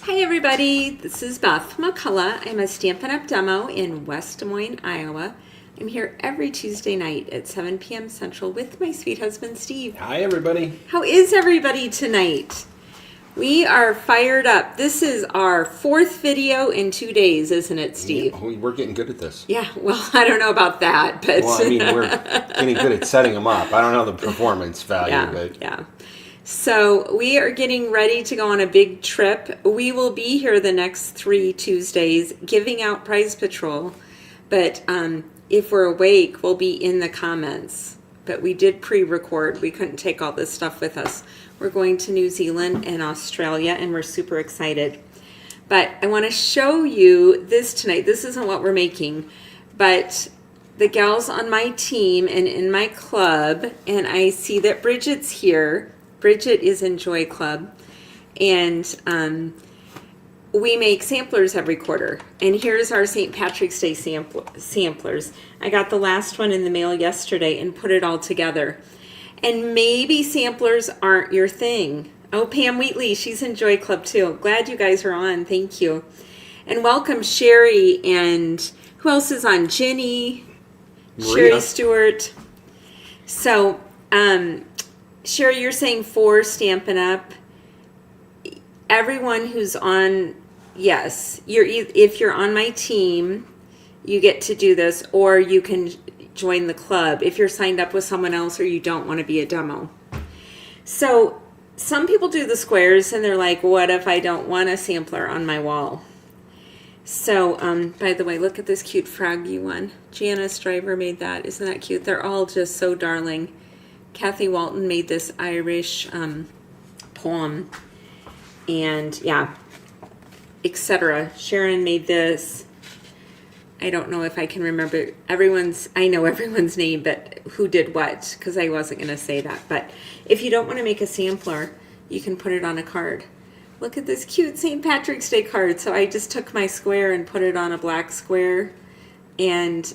Hi everybody, this is Beth McCullough. I'm a Stampin' Up! Demo in West Des Moines, Iowa. I'm here every Tuesday night at 7 p.m. Central with my sweet husband, Steve. Hi everybody. How is everybody tonight? We are fired up. This is our 4th video in 2 days, isn't it, Steve? Yeah, we're getting good at this. Yeah, well, I don't know about that, but... Well, I mean, we're getting good at setting them up. I don't know the performance value, but... Yeah. So we are getting ready to go on a big trip. We will be here the next 3 Tuesdays giving out prize patrol. But if we're awake, we'll be in the comments. But we did pre-record. We couldn't take all this stuff with us. We're going to New Zealand and Australia, and we're super excited. But I want to show you this tonight. This isn't what we're making, but the gals on my team and in my club, and I see that Bridget's here. Bridget is in Joy Club, and we make samplers every quarter. And here's our St. Patrick's Day samplers. I got the last one in the mail yesterday and put it all together. And maybe samplers aren't your thing. Oh, Pam Wheatley, she's in Joy Club too. Glad you guys are on. Thank you. And welcome Sherry, and who else is on? Ginny, Maria. Sherry Stewart. So, Sherry, you're saying 4 Stampin' Up. Everyone who's on, yes, if you're on my team, you get to do this, or you can join the club if you're signed up with someone else or you don't want to be a demo. So some people do the squares and they're like, what if I don't want a sampler on my wall? So, by the way, look at this cute froggy one. Janice Driver made that. Isn't that cute? They're all just so darling. Kathy Walton made this Irish poem, and yeah, etc. Sharon made this. I don't know if I can remember I know everyone's name, but who did what, because I wasn't going to say that. But if you don't want to make a sampler, you can put it on a card. Look at this cute St. Patrick's Day card. So I just took my square and put it on a black square, and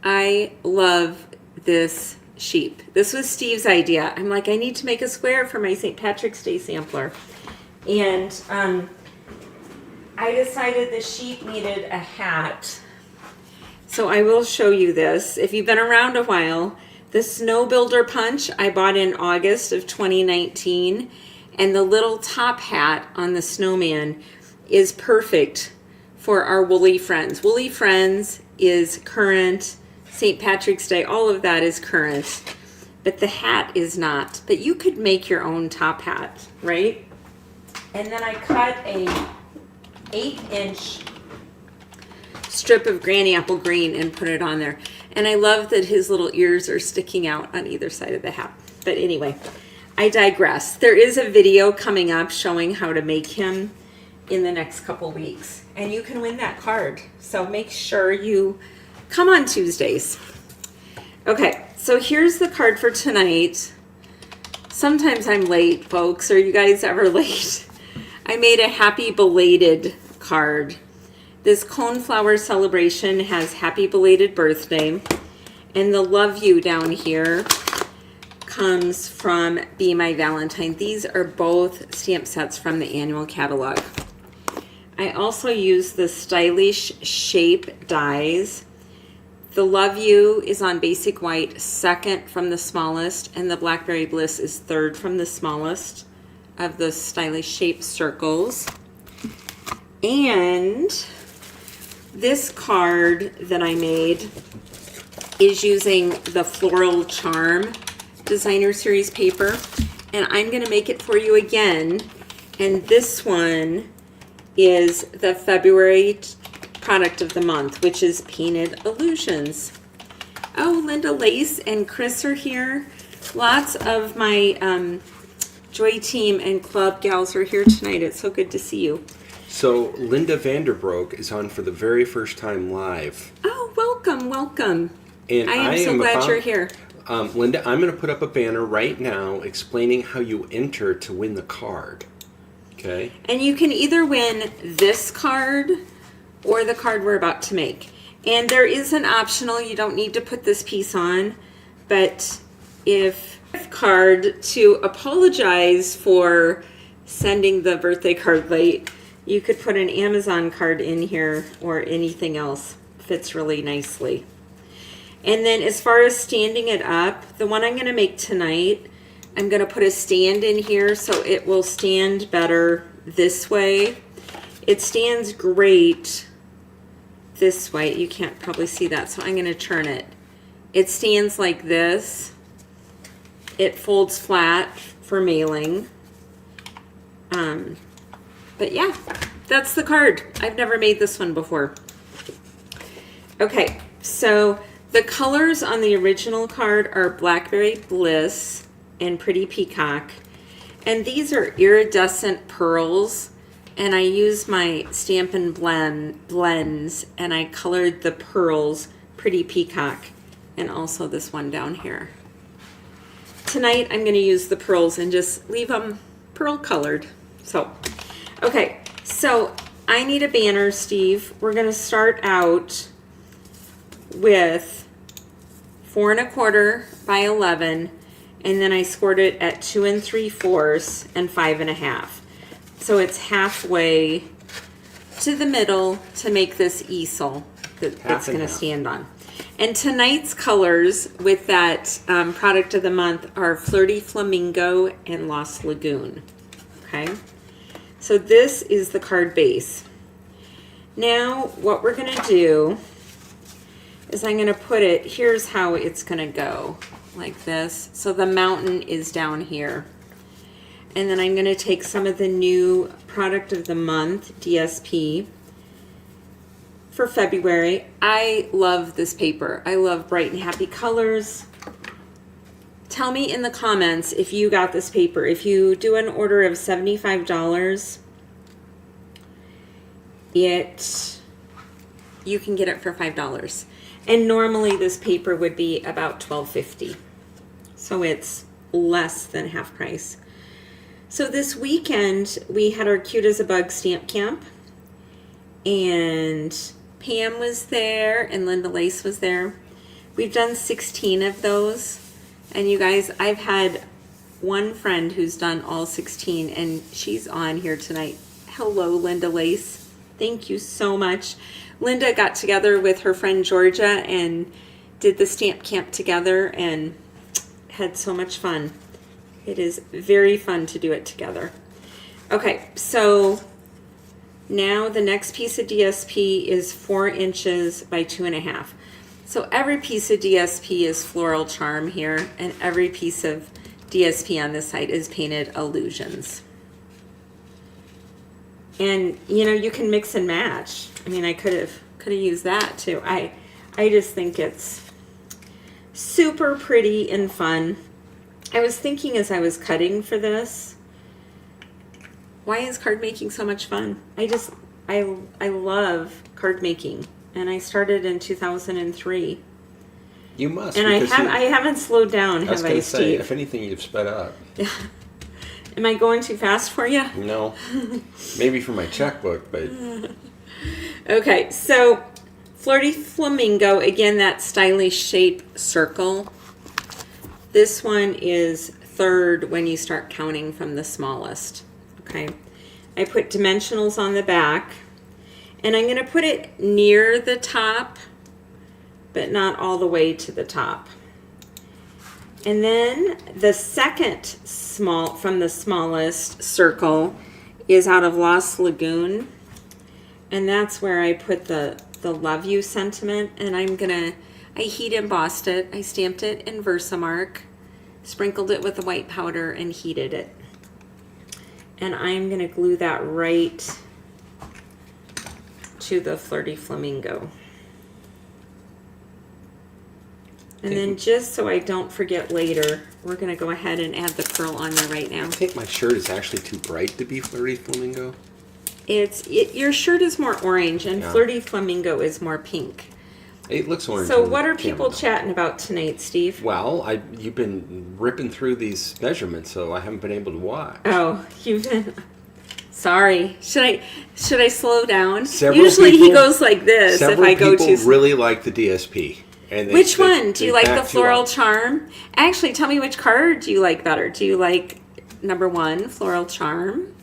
I love this sheep. This was Steve's idea. I'm like, I need to make a square for my St. Patrick's Day sampler. And I decided the sheep needed a hat. So I will show you this. If you've been around a while, the Snow Builder Punch I bought in August of 2019, and the little top hat on the snowman is perfect for our Woolly Friends. Woolly Friends is current. St. Patrick's Day, all of that is current, but the hat is not. But you could make your own top hat, right? And then I cut a 8-inch strip of Granny Apple Green and put it on there. And I love that his little ears are sticking out on either side of the hat. But anyway, I digress. There is a video coming up showing how to make him in the next couple weeks. And you can win that card. So make sure you come on Tuesdays. Okay, so here's the card for tonight. Sometimes I'm late, folks. Are you guys ever late? I made a happy belated card. This Coneflower celebration has happy belated birthday. And the love you down here comes from Be My Valentine. These are both stamp sets from the annual catalog. I also use the Stylish Shape dies. The Love You is on basic white, 2nd from the smallest, and the Blackberry Bliss is 3rd from the smallest of the Stylish Shape circles. And this card that I made is using the Floral Charm Designer Series paper, and I'm going to make it for you again. And this one is the February product of the month, which is Painted Illusions. Oh, Linda Lace and Chris are here. Lots of my Joy team and club gals are here tonight. It's so good to see you. So Linda Vanderbroek is on for the very first time live. Oh, welcome, welcome. And I am so glad you're here. Linda, I'm going to put up a banner right now explaining how you enter to win the card. Okay? And you can either win this card or the card we're about to make. And there is an optional, you don't need to put this piece on, but if card to apologize for sending the birthday card late, you could put an Amazon card in here or anything else. Fits really nicely. And then as far as standing it up, the one I'm going to make tonight, I'm going to put a stand in here so it will stand better this way. It stands great this way. You can't probably see that, so I'm going to turn it. It stands like this. It folds flat for mailing. But yeah, that's the card. I've never made this one before. Okay, so the colors on the original card are Blackberry Bliss and Pretty Peacock. And these are iridescent pearls. And I used my Stampin' blends and I colored the pearls Pretty Peacock and also this one down here. Tonight I'm going to use the pearls and just leave them pearl colored. So, okay, so I need a banner, Steve. We're going to start out with 4 1/4 by 11, and then I scored it at 2 3/4 and 5 1/2. So it's halfway to the middle to make this easel that it's going to stand on. And tonight's colors with that product of the month are Flirty Flamingo and Lost Lagoon. Okay, so this is the card base. Now what we're going to do is I'm going to put it, here's how it's going to go, like this. So the mountain is down here. And then I'm going to take some of the new product of the month, DSP, for February. I love this paper. I love bright and happy colors. Tell me in the comments if you got this paper. If you do an order of $75, you can get it for $5. And normally this paper would be about $12.50. So it's less than half price. So this weekend we had our Cute as a Bug stamp camp, and Pam was there and Linda Lace was there. We've done 16 of those, and you guys, I've had one friend who's done all 16 and she's on here tonight. Hello, Linda Lace. Thank you so much. Linda got together with her friend Georgia and did the stamp camp together and had so much fun. It is very fun to do it together. Okay, so now the next piece of DSP is 4 inches by 2 1/2. So every piece of DSP is floral charm here, and every piece of DSP on this side is painted illusions. And you know, you can mix and match. I mean, I could have used that too. I just think it's super pretty and fun. I was thinking as I was cutting for this, why is card making so much fun? I love card making, and I started in 2003. You must. And I haven't slowed down, have I, Steve? Say, if anything, you've sped up. Am I going too fast for you? No, maybe for my checkbook, but. Okay, so Flirty Flamingo, again, that stylish shape circle. This one is 3rd when you start counting from the smallest. Okay, I put dimensionals on the back, and I'm going to put it near the top, but not all the way to the top. And then the second from the smallest circle is out of Lost Lagoon, and that's where I put the love you sentiment, and I heat embossed it. I stamped it in Versamark, sprinkled it with the white powder, and heated it. And I'm going to glue that right to the Flirty Flamingo. And then just so I don't forget later, we're going to go ahead and add the pearl on there right now. I think my shirt is actually too bright to be Flirty Flamingo. Your shirt is more orange, and Flirty Flamingo is more pink. It looks orange. So what are people chatting about tonight, Steve? Well, you've been ripping through these measurements, so I haven't been able to watch. Oh, you've been... Sorry. Should I slow down? Several Usually people, he goes like this if I go too... People really like the DSP. And which one? Do you like the Floral Charm? Actually, tell me which card do you like better. Do you like number 1, Floral Charm?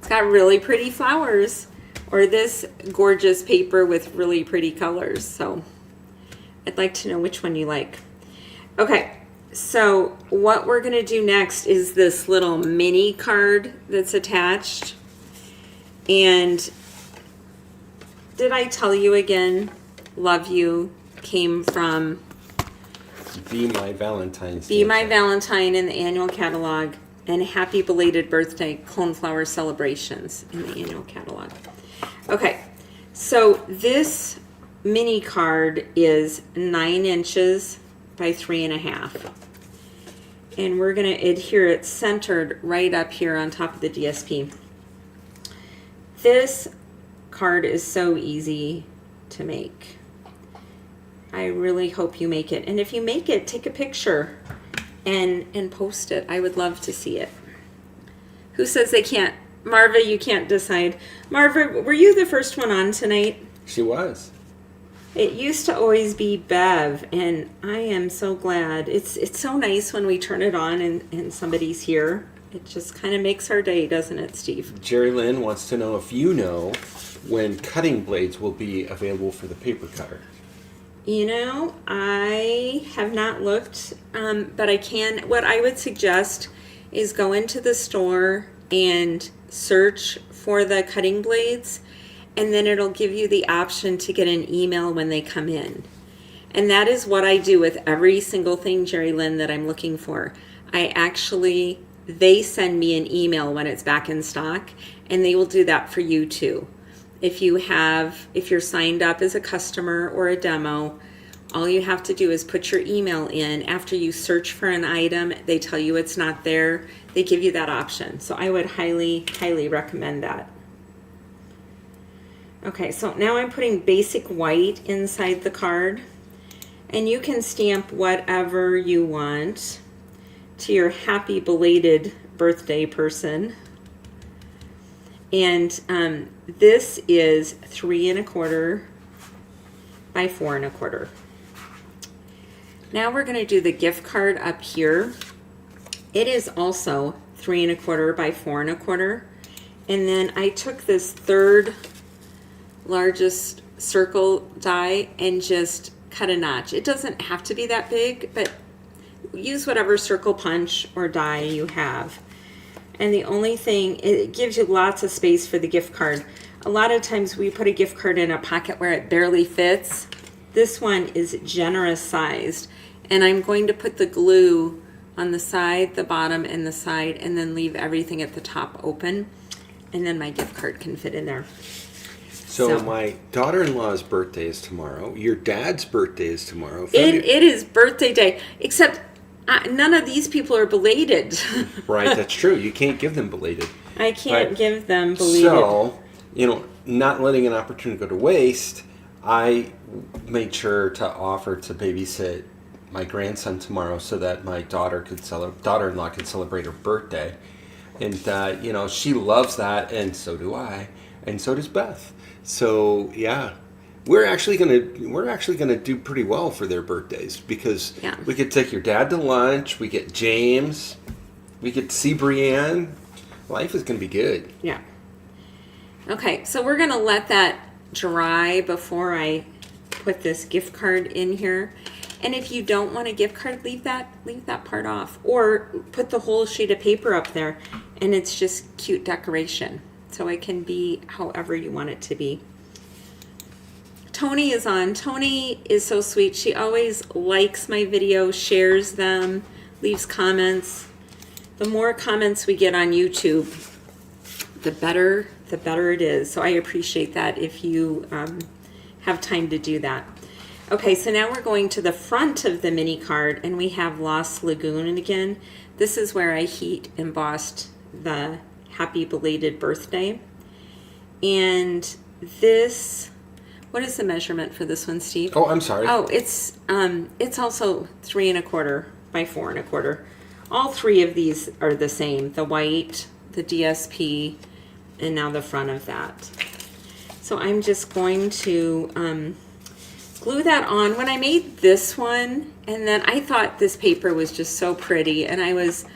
It's got really pretty flowers, or this gorgeous paper with really pretty colors. So I'd like to know which one you like. Okay, so what we're gonna do next is this little mini card that's attached. And did I tell you again, Love You came from Be My Valentine's. Be My Valentine in the annual catalog, and Happy Belated Birthday Coneflower Celebrations in the annual catalog. Okay, so this mini card is 9 inches by 3.5. And we're going to adhere it centered right up here on top of the DSP. This card is so easy to make. I really hope you make it. And if you make it, take a picture and post it. I would love to see it. Who says they can't? Marva, you can't decide. Marva, were you the first one on tonight? She was. It used to always be Bev, and I am so glad. It's so nice when we turn it on and somebody's here. It just kind of makes our day, doesn't it, Steve? Jerry Lynn wants to know if you know when cutting blades will be available for the paper cutter. You know, I have not looked, but I can. What I would suggest is go into the store and search for the cutting blades, and then it'll give you the option to get an email when they come in. And that is what I do with every single thing, Jerry Lynn, that I'm looking for. They send me an email when it's back in stock, and they will do that for you too. If you're signed up as a customer or a demo, all you have to do is put your email in. After you search for an item, they tell you it's not there. They give you that option. So I would highly, highly recommend that. Okay, so now I'm putting basic white inside the card. And you can stamp whatever you want to your happy belated birthday person. And this is 3¼ by 4¼ Now we're going to do the gift card up here. It is also 3¼ by 4¼ And then I took this third largest circle die and just cut a notch. It doesn't have to be that big, but use whatever circle punch or die you have. And the only thing, it gives you lots of space for the gift card. A lot of times we put a gift card in a pocket where it barely fits. This one is generous sized. And I'm going to put the glue on the side, the bottom, and the side, and then leave everything at the top open. And then my gift card can fit in there. So my daughter-in-law's birthday is tomorrow. Your dad's birthday is tomorrow. It is birthday day, except none of these people are belated. Right, that's true. You can't give them belated. I can't give them belated. So, not letting an opportunity go to waste, I made sure to offer to babysit my grandson tomorrow so that my daughter-in-law could celebrate her birthday. And, she loves that, and so do I, and so does Beth. So, yeah. We're actually gonna do pretty well for their birthdays because we could take your dad to lunch. We get James. We get to see Brienne. Life is gonna be good. Yeah. Okay, so we're gonna let that dry before I put this gift card in here. And if you don't want a gift card, leave that part off, or put the whole sheet of paper up there, and it's just cute decoration. So it can be however you want it to be. Tony is on. Tony is so sweet. She always likes my videos, shares them, leaves comments. The more comments we get on YouTube, the better it is. So I appreciate that if you have time to do that. Okay, so now we're going to the front of the mini card, and we have Lost Lagoon. And again, this is where I heat embossed the happy belated birthday. And this... What is the measurement for this one, Steve? Oh, I'm sorry. Oh, it's also 3¼ by 4¼ All three of these are the same. The white, the DSP, and now the front of that. So I'm just going to glue that on. When I made this one, and then I thought this paper was just so pretty, and I was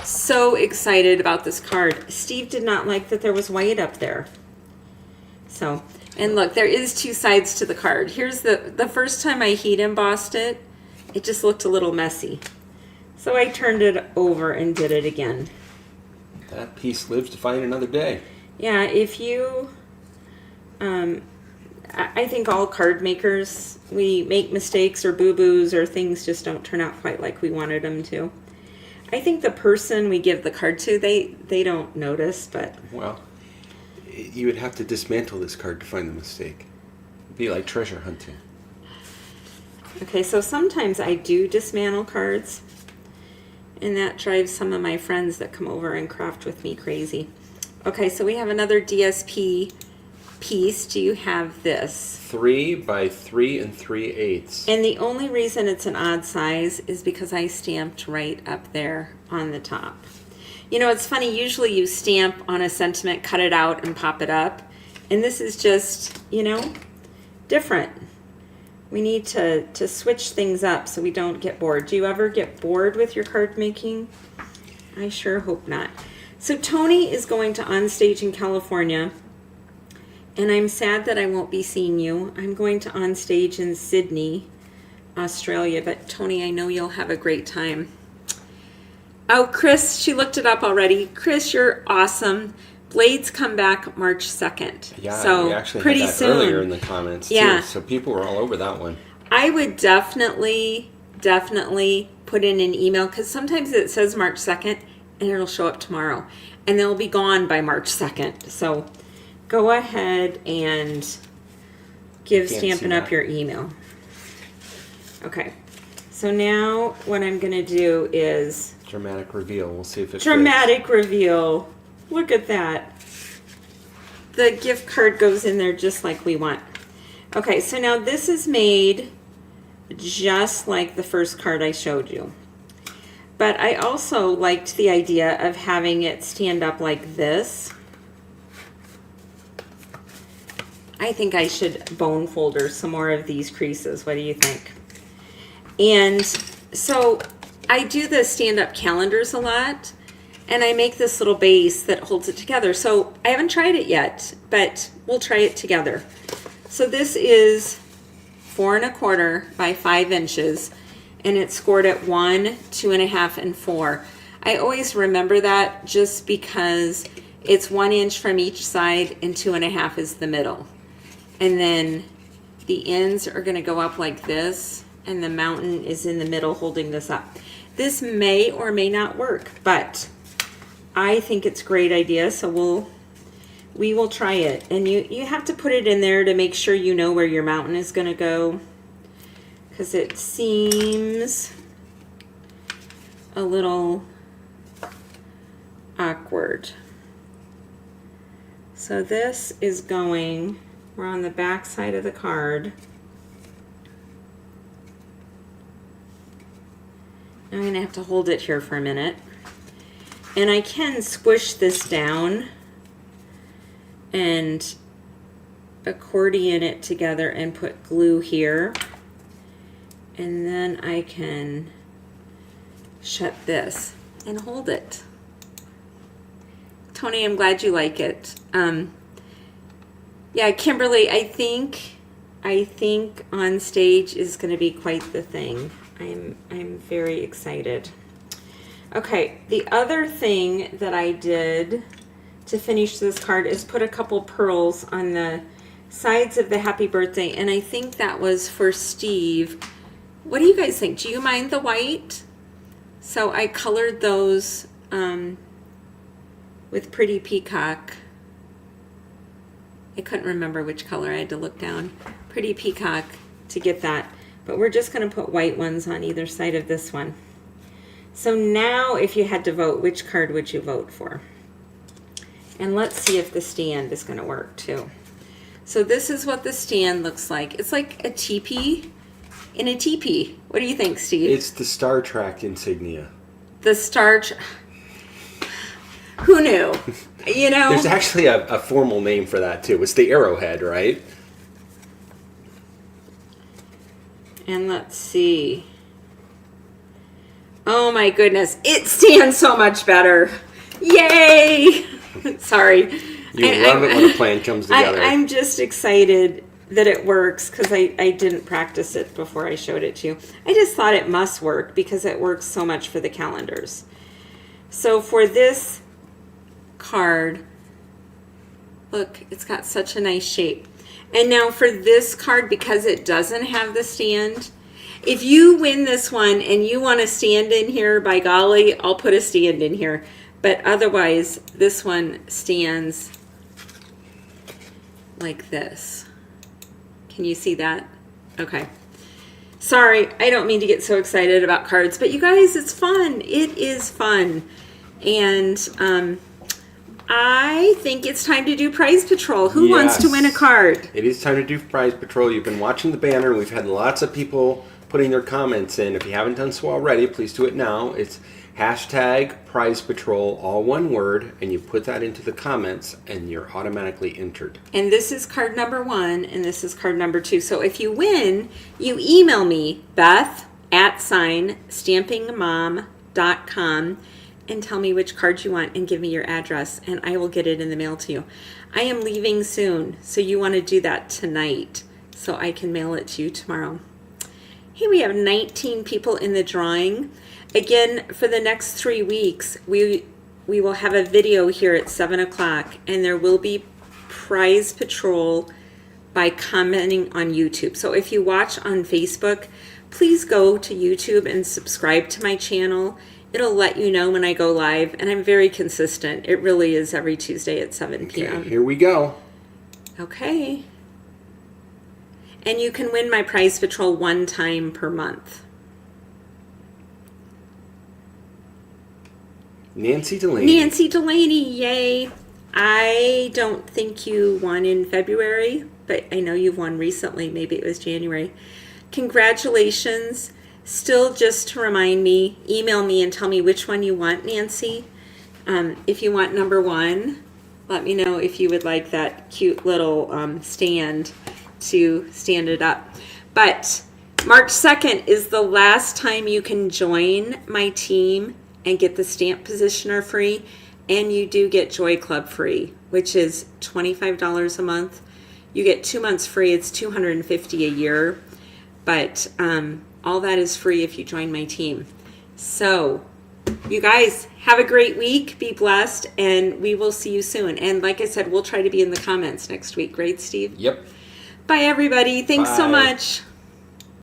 so excited about this card. Steve did not like that there was white up there. So, and look, there is two sides to the card. Here's the first time I heat embossed it, it just looked a little messy. So I turned it over and did it again. That piece lives to fight another day. Yeah, if you, I think all card makers, we make mistakes or boo-boos or things just don't turn out quite like we wanted them to. I think the person we give the card to, they don't notice, but... Well, you would have to dismantle this card to find the mistake. It'd be like treasure hunting. Okay, so sometimes I do dismantle cards, and that drives some of my friends that come over and craft with me crazy. Okay, so we have another DSP piece. Do you have this? 3 by 3 3/8. And the only reason it's an odd size is because I stamped right up there on the top. You know, it's funny, usually you stamp on a sentiment, cut it out, and pop it up. And this is just, you know, different. We need to switch things up so we don't get bored. Do you ever get bored with your card making? I sure hope not. So Tony is going to On Stage in California, and I'm sad that I won't be seeing you. I'm going to On Stage in Sydney, Australia, but Tony, I know you'll have a great time. Oh, Chris, she looked it up already. Chris, you're awesome. Blades come back March 2nd. Yeah, so we actually pretty had that soon. earlier in the comments, Yeah. too. So people were all over that one. I would definitely put in an email, because sometimes it says March 2nd and it'll show up tomorrow. And they'll be gone by March 2nd. So go ahead and give Stampin' Up your email. Okay. So now what I'm going to do is... Dramatic reveal. We'll see if it Dramatic reveal. Look at that. The gift card goes in there just like we want. Okay, so now this is made just like the first card I showed you. But I also liked the idea of having it stand up like this. I think I should bone folder some more of these creases. What do you think? And so I do the stand-up calendars a lot, and I make this little base that holds it together. So I haven't tried it yet, but we'll try it together. So this is 4 1/4 by 5 inches, and it's scored at 1, 2.5, and 4. I always remember that just because it's 1 inch from each side and 2.5 is the middle. And then the ends are going to go up like this, and the mountain is in the middle holding this up. This may or may not work, but I think it's a great idea, so we will try it. And you have to put it in there to make sure you know where your mountain is going to go, because it seems a little awkward. So this is going, we're on the back side of the card. I'm going to have to hold it here for a minute. And I can squish this down and accordion it together and put glue here. And then I can shut this and hold it. Tony, I'm glad you like it. Yeah, Kimberly, I think On Stage is going to be quite the thing. I'm very excited. Okay, the other thing that I did to finish this card is put a couple pearls on the sides of the happy birthday, and I think that was for Steve. What do you guys think? Do you mind the white? So I colored those with Pretty Peacock. I couldn't remember which color. I had to look down. Pretty Peacock to get that. But we're just going to put white ones on either side of this one. So now if you had to vote, which card would you vote for? And let's see if the stand is going to work too. So this is what the stand looks like. It's like a teepee in a teepee. What do you think, Steve? It's the Star Trek insignia. The Star Trek. Who knew? You know? There's actually a formal name for that too. It's the arrowhead, right? And let's see. Oh my goodness. It stands so much better. Yay! Sorry. You love it when a plan comes together. I'm just excited that it works because I didn't practice it before I showed it to you. I just thought it must work because it works so much for the calendars. So for this card, look, it's got such a nice shape. And now for this card, because it doesn't have the stand, if you win this one and you want a stand in here, by golly, I'll put a stand in here. But otherwise, this one stands like this. Can you see that? Okay. Sorry, I don't mean to get so excited about cards, but you guys, it's fun. It is fun. And I think it's time to do Prize Patrol. Who wants to win a card? It is time to do Prize Patrol. You've been watching the banner. We've had lots of people putting their comments in. If you haven't done so already, please do it now. It's hashtag Prize Patrol, all one word, and you put that into the comments, and you're automatically entered. And this is card number 1, and this is card number 2. So if you win, you email me, Beth@stampingmom.com, and tell me which card you want and give me your address, and I will get it in the mail to you. I am leaving soon, so you want to do that tonight so I can mail it to you tomorrow. Hey, we have 19 people in the drawing. Again, for the next 3 weeks, we will have a video here at 7 o'clock, and there will be Prize Patrol by commenting on YouTube. So if you watch on Facebook, please go to YouTube and subscribe to my channel. It'll let you know when I go live, and I'm very consistent. It really is every Tuesday at 7 p.m. Okay, here we go. Okay. And you can win my Prize Patrol 1 time per month. Nancy Delaney. Nancy Delaney, yay. I don't think you won in February, but I know you've won recently. Maybe it was January. Congratulations. Still, just to remind me, email me and tell me which one you want, Nancy. If you want number 1, let me know if you would like that cute little stand to stand it up. But March 2nd is the last time you can join my team and get the stamp positioner free, and you do get Joy Club free, which is $25 a month. You get 2 months free. It's $250 a year, but all that is free if you join my team. So you guys have a great week, be blessed, and we will see you soon. And like I said, we'll try to be in the comments next week, right, Steve? Yep. Bye everybody. Thanks so much.